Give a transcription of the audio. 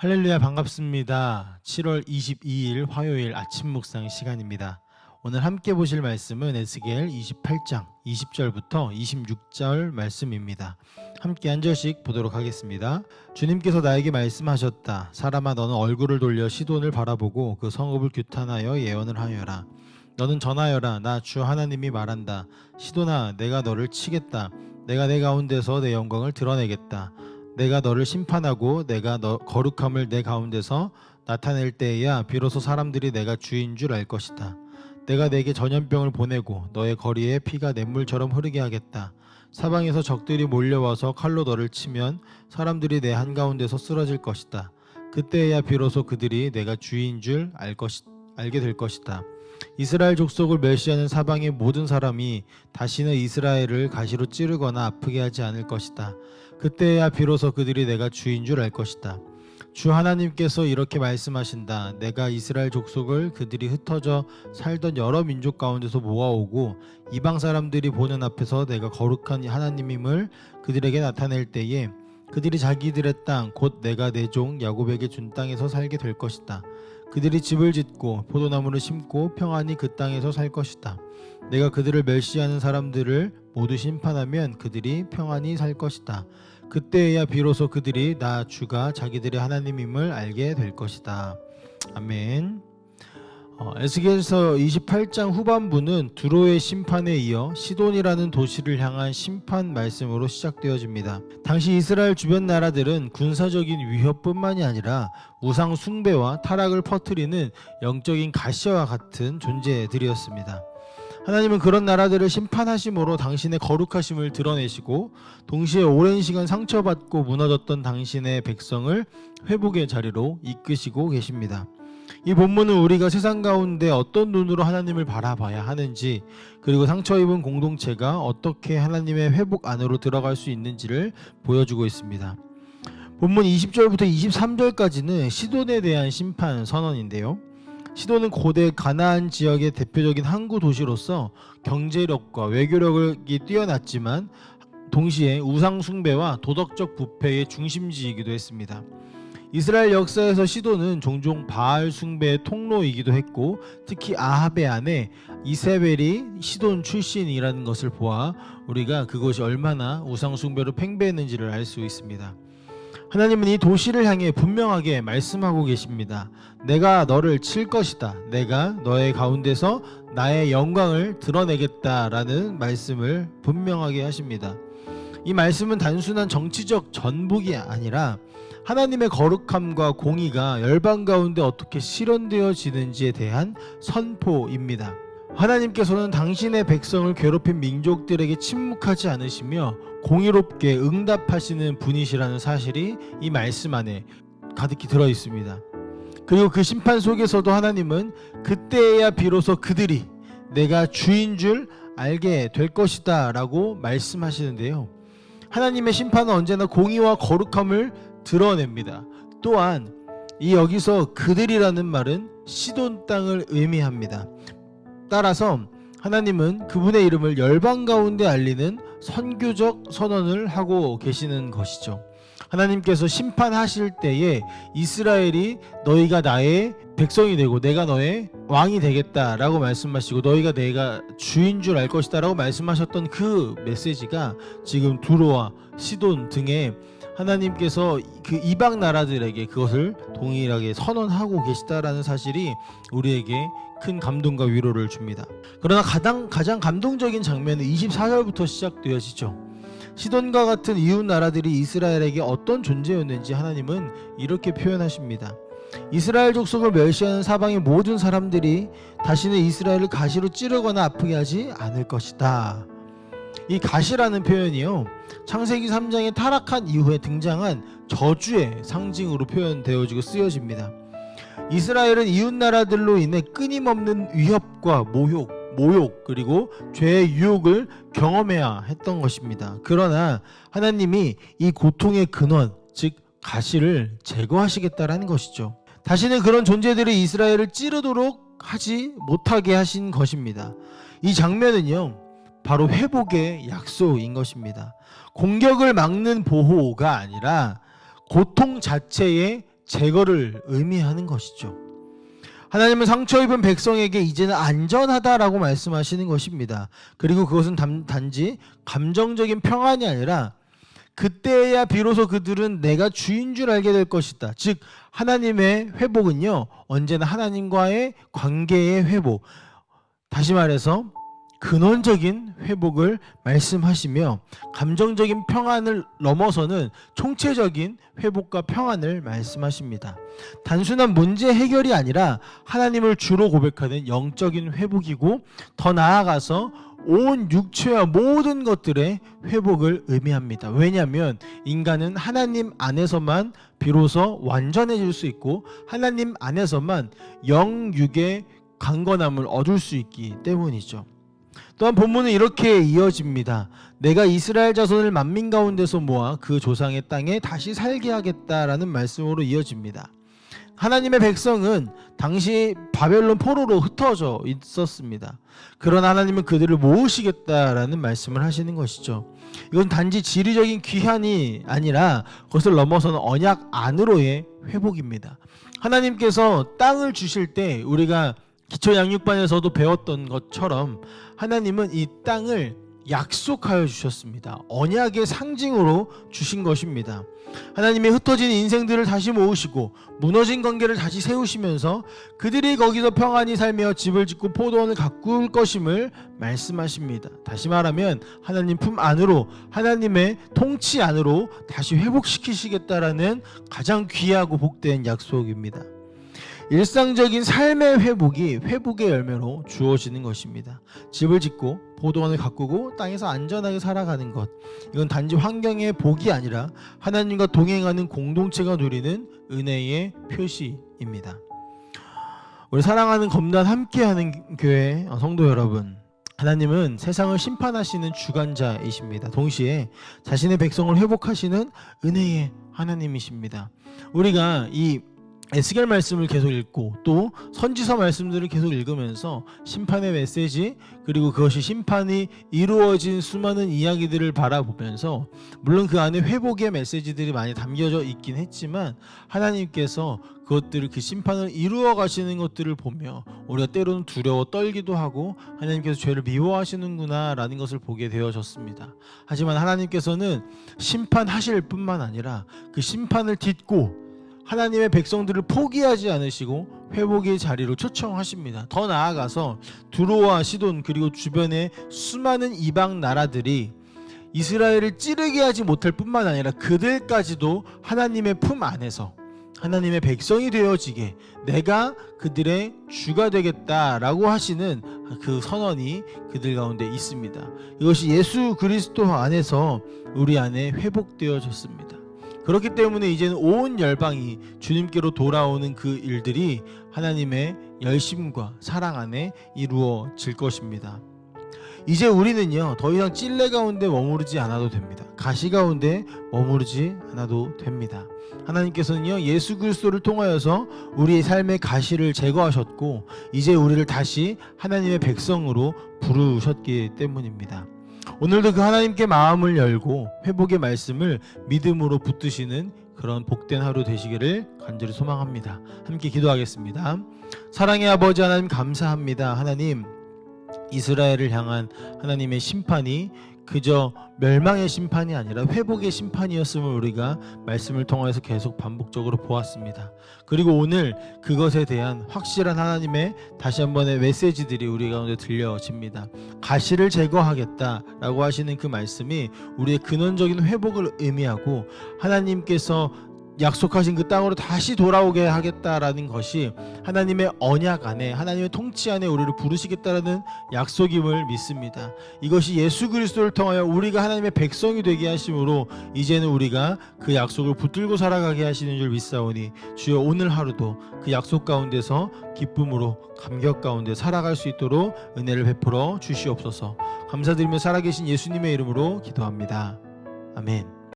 할렐루야, 반갑습니다. 7월 22일 화요일 아침 묵상 시간입니다. 오늘 함께 보실 말씀은 에스겔 28장 20절부터 26절 말씀입니다. 함께 한 절씩 보도록 하겠습니다. 주님께서 나에게 말씀하셨다. 사람아, 너는 얼굴을 돌려 시돈을 바라보고 그 성읍을 규탄하여 예언을 하여라. 너는 전하여라. 나 주 하나님이 말한다. 시돈아, 내가 너를 치겠다. 내가 내 가운데서 내 영광을 드러내겠다. 내가 너를 심판하고 내가 너 거룩함을 내 가운데서 나타낼 때에야 비로소 사람들이 내가 주인 줄 알 것이다. 내가 내게 전염병을 보내고 너의 거리에 피가 냇물처럼 흐르게 하겠다. 사방에서 적들이 몰려와서 칼로 너를 치면 사람들이 내 한가운데서 쓰러질 것이다. 그때에야 비로소 그들이 내가 주인 줄 알게 될 것이다. 이스라엘 족속을 멸시하는 사방의 모든 사람이 다시는 이스라엘을 가시로 찌르거나 아프게 하지 않을 것이다. 그때야 비로소 그들이 내가 주인 줄 알 것이다. 주 하나님께서 이렇게 말씀하신다. 내가 이스라엘 족속을 그들이 흩어져 살던 여러 민족 가운데서 모아오고 이방 사람들이 보는 앞에서 내가 거룩한 하나님임을 그들에게 나타낼 때에 그들이 자기들의 땅 곧 내가 내 종 야곱에게 준 땅에서 살게 될 것이다. 그들이 집을 짓고 포도나무를 심고 평안히 그 땅에서 살 것이다. 내가 그들을 멸시하는 사람들을 모두 심판하면 그들이 평안히 살 것이다. 그때에야 비로소 그들이 나 주가 자기들의 하나님임을 알게 될 것이다. 아멘. 에스겔서 28장 후반부는 두로의 심판에 이어 시돈이라는 도시를 향한 심판 말씀으로 시작되어집니다. 당시 이스라엘 주변 나라들은 군사적인 위협뿐만이 아니라 우상 숭배와 타락을 퍼뜨리는 영적인 가시와 같은 존재들이었습니다. 하나님은 그런 나라들을 심판하심으로 당신의 거룩하심을 드러내시고 동시에 오랜 시간 상처받고 무너졌던 당신의 백성을 회복의 자리로 이끄시고 계십니다. 이 본문은 우리가 세상 가운데 어떤 눈으로 하나님을 바라봐야 하는지, 그리고 상처 입은 공동체가 어떻게 하나님의 회복 안으로 들어갈 수 있는지를 보여주고 있습니다. 본문 20절부터 23절까지는 시돈에 대한 심판 선언인데요. 시돈은 고대 가나안 지역의 대표적인 항구 도시로서 경제력과 외교력이 뛰어났지만 동시에 우상 숭배와 도덕적 부패의 중심지이기도 했습니다. 이스라엘 역사에서 시돈은 종종 바알 숭배의 통로이기도 했고, 특히 아합의 아내 이세벨이 시돈 출신이라는 것을 보아 우리가 그것이 얼마나 우상 숭배로 팽배했는지를 알 수 있습니다. 하나님은 이 도시를 향해 분명하게 말씀하고 계십니다. 내가 너를 칠 것이다. 내가 너의 가운데서 나의 영광을 드러내겠다라는 말씀을 분명하게 하십니다. 이 말씀은 단순한 정치적 전복이 아니라 하나님의 거룩함과 공의가 열방 가운데 어떻게 실현되어지는지에 대한 선포입니다. 하나님께서는 당신의 백성을 괴롭힌 민족들에게 침묵하지 않으시며 공의롭게 응답하시는 분이시라는 사실이 이 말씀 안에 가득히 들어있습니다. 그리고 그 심판 속에서도 하나님은 그때야 비로소 그들이 내가 주인 줄 알게 될 것이다 라고 말씀하시는데요. 하나님의 심판은 언제나 공의와 거룩함을 드러냅니다. 또한 이 여기서 그들이라는 말은 시돈 땅을 의미합니다. 따라서 하나님은 그분의 이름을 열방 가운데 알리는 선교적 선언을 하고 계시는 것이죠. 하나님께서 심판하실 때에 이스라엘이 너희가 나의 백성이 되고 내가 너의 왕이 되겠다라고 말씀하시고 너희가 내가 주인 줄 알 것이다 라고 말씀하셨던 그 메시지가 지금 두로와 시돈 등의 하나님께서 그 이방 나라들에게 그것을 동일하게 선언하고 계시다라는 사실이 우리에게 큰 감동과 위로를 줍니다. 그러나 가장 감동적인 장면은 24절부터 시작되어지죠. 시돈과 같은 이웃 나라들이 이스라엘에게 어떤 존재였는지 하나님은 이렇게 표현하십니다. 이스라엘 족속을 멸시하는 사방의 모든 사람들이 다시는 이스라엘을 가시로 찌르거나 아프게 하지 않을 것이다. 이 가시라는 표현이요, 창세기 3장에 타락한 이후에 등장한 저주의 상징으로 표현되어지고 쓰여집니다. 이스라엘은 이웃 나라들로 인해 끊임없는 위협과 모욕 그리고 죄의 유혹을 경험해야 했던 것입니다. 그러나 하나님이 이 고통의 근원, 즉 가시를 제거하시겠다라는 것이죠. 다시는 그런 존재들이 이스라엘을 찌르도록 하지 못하게 하신 것입니다. 이 장면은요, 바로 회복의 약속인 것입니다. 공격을 막는 보호가 아니라 고통 자체의 제거를 의미하는 것이죠. 하나님은 상처 입은 백성에게 이제는 안전하다라고 말씀하시는 것입니다. 그리고 그것은 단지 감정적인 평안이 아니라 그때야 비로소 그들은 내가 주인 줄 알게 될 것이다. 즉 하나님의 회복은요, 언제나 하나님과의 관계의 회복, 다시 말해서 근원적인 회복을 말씀하시며 감정적인 평안을 넘어서는 총체적인 회복과 평안을 말씀하십니다. 단순한 문제 해결이 아니라 하나님을 주로 고백하는 영적인 회복이고, 더 나아가서 온 육체와 모든 것들의 회복을 의미합니다. 왜냐하면 인간은 하나님 안에서만 비로소 완전해질 수 있고, 하나님 안에서만 영육의 강건함을 얻을 수 있기 때문이죠. 또한 본문은 이렇게 이어집니다. 내가 이스라엘 자손을 만민 가운데서 모아 그 조상의 땅에 다시 살게 하겠다라는 말씀으로 이어집니다. 하나님의 백성은 당시 바벨론 포로로 흩어져 있었습니다. 그러나 하나님은 그들을 모으시겠다라는 말씀을 하시는 것이죠. 이건 단지 지리적인 귀환이 아니라 그것을 넘어서는 언약 안으로의 회복입니다. 하나님께서 땅을 주실 때 우리가 기초 양육반에서도 배웠던 것처럼 하나님은 이 땅을 약속하여 주셨습니다. 언약의 상징으로 주신 것입니다. 하나님이 흩어진 인생들을 다시 모으시고 무너진 관계를 다시 세우시면서 그들이 거기서 평안히 살며 집을 짓고 포도원을 가꿀 것임을 말씀하십니다. 다시 말하면 하나님 품 안으로, 하나님의 통치 안으로 다시 회복시키시겠다라는 가장 귀하고 복된 약속입니다. 일상적인 삶의 회복이 회복의 열매로 주어지는 것입니다. 집을 짓고 포도원을 가꾸고 땅에서 안전하게 살아가는 것, 이건 단지 환경의 복이 아니라 하나님과 동행하는 공동체가 누리는 은혜의 표시입니다. 우리 사랑하는 검단 함께하는 교회 성도 여러분, 하나님은 세상을 심판하시는 주관자이십니다. 동시에 자신의 백성을 회복하시는 은혜의 하나님이십니다. 우리가 이 에스겔 말씀을 계속 읽고 또 선지서 말씀들을 계속 읽으면서 심판의 메시지, 그리고 그것이 심판이 이루어진 수많은 이야기들을 바라보면서, 물론 그 안에 회복의 메시지들이 많이 담겨져 있긴 했지만 하나님께서 그것들을, 그 심판을 이루어 가시는 것들을 보며 우리가 때로는 두려워 떨기도 하고 하나님께서 죄를 미워하시는구나 라는 것을 보게 되어졌습니다. 하지만 하나님께서는 심판하실 뿐만 아니라 그 심판을 딛고 하나님의 백성들을 포기하지 않으시고 회복의 자리로 초청하십니다. 더 나아가서 두로와 시돈 그리고 주변의 수많은 이방 나라들이 이스라엘을 찌르게 하지 못할 뿐만 아니라 그들까지도 하나님의 품 안에서 하나님의 백성이 되어지게 내가 그들의 주가 되겠다라고 하시는 그 선언이 그들 가운데 있습니다. 이것이 예수 그리스도 안에서 우리 안에 회복되어졌습니다. 그렇기 때문에 이제는 온 열방이 주님께로 돌아오는 그 일들이 하나님의 열심과 사랑 안에 이루어질 것입니다. 이제 우리는요, 더 이상 찔레 가운데 머무르지 않아도 됩니다. 가시 가운데 머무르지 않아도 됩니다. 하나님께서는요, 예수 그리스도를 통하여서 우리의 삶의 가시를 제거하셨고 이제 우리를 다시 하나님의 백성으로 부르셨기 때문입니다. 오늘도 그 하나님께 마음을 열고 회복의 말씀을 믿음으로 붙드시는 그런 복된 하루 되시기를 간절히 소망합니다. 함께 기도하겠습니다. 사랑의 아버지 하나님, 감사합니다. 하나님, 이스라엘을 향한 하나님의 심판이 그저 멸망의 심판이 아니라 회복의 심판이었음을 우리가 말씀을 통해서 계속 반복적으로 보았습니다. 그리고 오늘 그것에 대한 확실한 하나님의 다시 한번의 메시지들이 우리 가운데 들려집니다. 가시를 제거하겠다라고 하시는 그 말씀이 우리의 근원적인 회복을 의미하고 하나님께서 약속하신 그 땅으로 다시 돌아오게 하겠다라는 것이 하나님의 언약 안에, 하나님의 통치 안에 우리를 부르시겠다라는 약속임을 믿습니다. 이것이 예수 그리스도를 통하여 우리가 하나님의 백성이 되게 하심으로 이제는 우리가 그 약속을 붙들고 살아가게 하시는 줄 믿사오니 주여, 오늘 하루도 그 약속 가운데서 기쁨으로 감격 가운데 살아갈 수 있도록 은혜를 베풀어 주시옵소서. 감사드리며 살아계신 예수님의 이름으로 기도합니다. 아멘.